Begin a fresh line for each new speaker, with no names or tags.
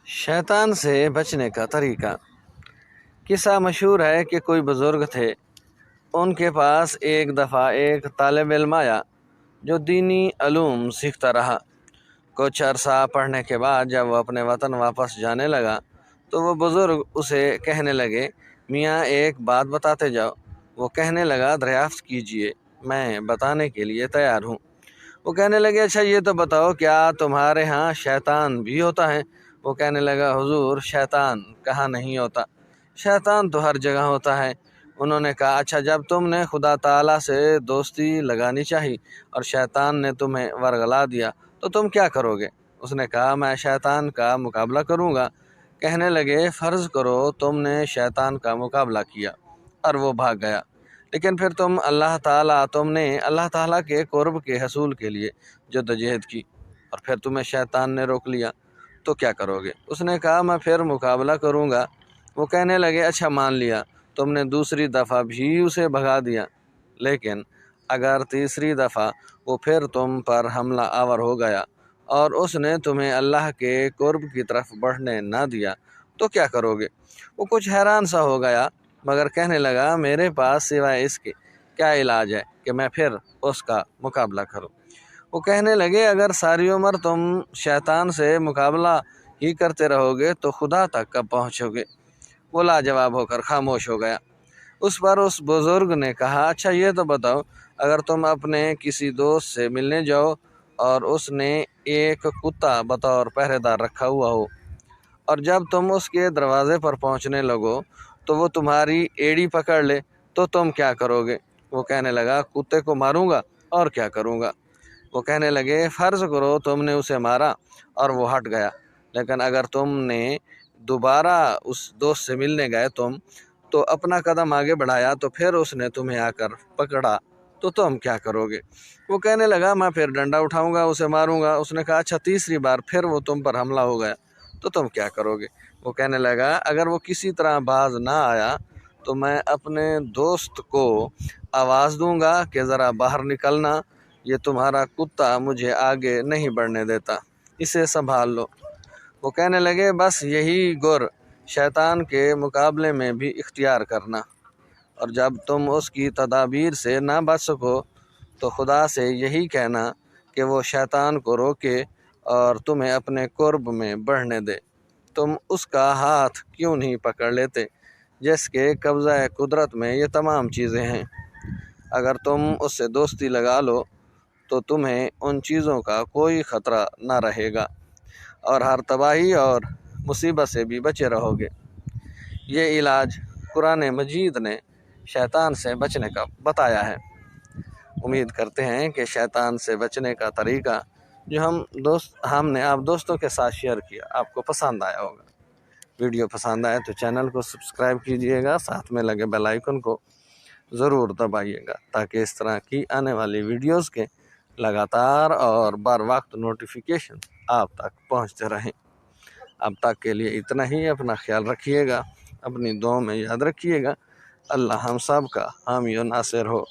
शैतान से बचने का तरीका। किस्सा मशहूर है कि कोई बुज़ुर्ग थे, उनके पास एक दफ़ा एक तालिब इल्म आया जो दीनी अलूम सीखता रहा। कुछ अरसा पढ़ने के बाद जब वह अपने वतन वापस जाने लगा तो वो बुज़ुर्ग उसे कहने लगे, मियाँ एक बात बताते जाओ। वो कहने लगा, दरियाफ्त कीजिए, मैं बताने के लिए तैयार हूँ। वो कहने लगे, अच्छा ये तो बताओ, क्या तुम्हारे यहाँ शैतान भी होता है? वो कहने लगा, हुजूर शैतान कहाँ नहीं होता, शैतान तो हर जगह होता है। उन्होंने कहा, अच्छा जब तुमने खुदा ताला से दोस्ती लगानी चाहिए और शैतान ने तुम्हें वरगला दिया तो तुम क्या करोगे? उसने कहा, मैं शैतान का मुकाबला करूँगा। कहने लगे, फ़र्ज़ करो तुमने शैतान का मुकाबला किया और वो भाग गया, लेकिन फिर तुमने अल्लाह ताला के कुर्ब के हसूल के लिए जद्दोजहद की और फिर तुम्हें शैतान ने रोक लिया, तो क्या करोगे? उसने कहा, मैं फिर मुकाबला करूँगा। वो कहने लगे, अच्छा मान लिया, तुमने दूसरी दफ़ा भी उसे भगा दिया, लेकिन अगर तीसरी दफ़ा वो फिर तुम पर हमला आवर हो गया और उसने तुम्हें अल्लाह के कुर्ब की तरफ बढ़ने ना दिया, तो क्या करोगे? वो कुछ हैरान सा हो गया, मगर कहने लगा, मेरे पास सिवाय इसके क्या इलाज है कि मैं फिर उसका मुकाबला करूं? वो कहने लगे, अगर सारी उम्र तुम शैतान से मुकाबला ही करते रहोगे तो खुदा तक कब पहुंचोगे? वो लाजवाब होकर खामोश हो गया। उस पर उस बुजुर्ग ने कहा, अच्छा ये तो बताओ, अगर तुम अपने किसी दोस्त से मिलने जाओ और उसने एक कुत्ता बतौर पहरेदार रखा हुआ हो और जब तुम उसके दरवाजे पर पहुंचने लगो तो वो तुम्हारी एड़ी पकड़ ले, तो तुम क्या करोगे? वो कहने लगा, कुत्ते को मारूंगा और क्या करूंगा। वो कहने लगे, फ़र्ज़ करो तुमने उसे मारा और वो हट गया, लेकिन अगर तुमने दोबारा उस दोस्त से मिलने गए तो अपना कदम आगे बढ़ाया तो फिर उसने तुम्हें आकर पकड़ा, तो तुम क्या करोगे? वो कहने लगा, मैं फिर डंडा उठाऊंगा, उसे मारूंगा। उसने कहा, अच्छा तीसरी बार फिर वो तुम पर हमला हो गया, तो तुम क्या करोगे? वो कहने लगा, अगर वो किसी तरह बाज ना आया तो मैं अपने दोस्त को आवाज़ दूंगा कि ज़रा बाहर निकलना, ये तुम्हारा कुत्ता मुझे आगे नहीं बढ़ने देता, इसे संभाल लो। वो कहने लगे, बस यही गुर शैतान के मुकाबले में भी इख्तियार करना, और जब तुम उसकी तदाबीर से ना बच सको तो खुदा से यही कहना कि वो शैतान को रोके और तुम्हें अपने कुर्ब में बढ़ने दे। तुम उसका हाथ क्यों नहीं पकड़ लेते जिसके कब्ज़ा कुदरत में ये तमाम चीज़ें हैं? अगर तुम उससे दोस्ती लगा लो तो तुम्हें उन चीज़ों का कोई ख़तरा ना रहेगा और हर तबाही और मुसीबत से भी बचे रहोगे। ये इलाज कुरान मजीद ने शैतान से बचने का बताया है। उम्मीद करते हैं कि शैतान से बचने का तरीका जो हमने आप दोस्तों के साथ शेयर किया आपको पसंद आया होगा। वीडियो पसंद आए तो चैनल को सब्सक्राइब कीजिएगा, साथ में लगे बेल आइकन को ज़रूर दबाइएगा ताकि इस तरह की आने वाली वीडियोस के लगातार और बर वक्त नोटिफिकेशन आप तक पहुंचते रहें। अब तक के लिए इतना ही। अपना ख्याल रखिएगा, अपनी दुआ में याद रखिएगा। अल्लाह हम सब का हामी और नासिर हो।